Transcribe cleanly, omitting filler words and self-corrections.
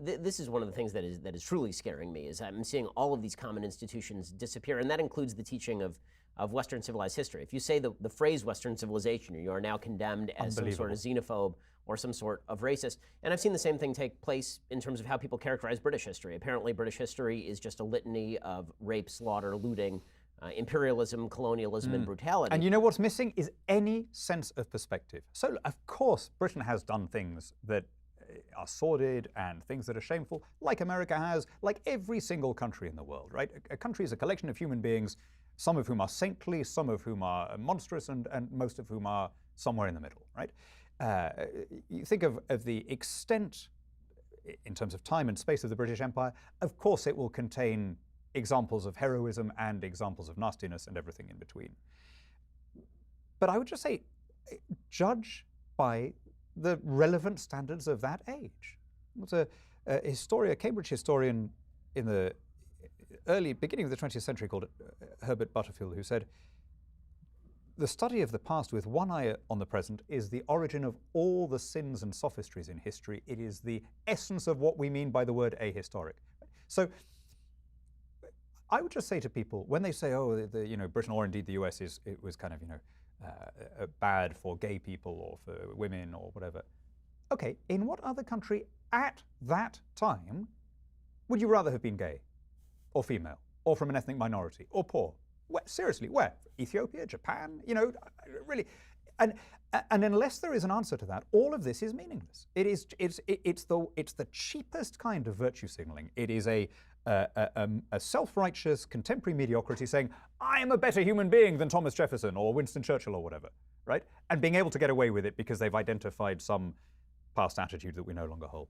this is one of the things that is truly scaring me, is I'm seeing all of these common institutions disappear, and that includes the teaching of Western civilized history. If you say the phrase Western civilization, you are now condemned as some sort of xenophobe or some sort of racist. And I've seen the same thing take place in terms of how people characterize British history. Apparently British history is just a litany of rape, slaughter, looting, imperialism, colonialism, and brutality. And you know what's missing is any sense of perspective. So, of course, Britain has done things that are sordid and things that are shameful, like America has, like every single country in the world, right? A country is a collection of human beings, some of whom are saintly, some of whom are monstrous, and most of whom are somewhere in the middle, right? You think of the extent, in terms of time and space, of the British Empire. Of course, it will contain examples of heroism and examples of nastiness and everything in between. But I would just say, judge by the relevant standards of that age. There was a Cambridge historian in the beginning of the 20th century called Herbert Butterfield, who said, "The study of the past with one eye on the present is the origin of all the sins and sophistries in history. It is the essence of what we mean by the word ahistoric." So I would just say to people, when they say, oh, Britain or indeed the US it was kind of, bad for gay people or for women or whatever. Okay, in what other country at that time would you rather have been gay or female or from an ethnic minority or poor? Seriously, where? Ethiopia, Japan? Really. And unless there is an answer to that, all of this is meaningless. It's the cheapest kind of virtue signaling. It is a self-righteous contemporary mediocrity saying, I am a better human being than Thomas Jefferson or Winston Churchill or whatever, right? And being able to get away with it because they've identified some past attitude that we no longer hold.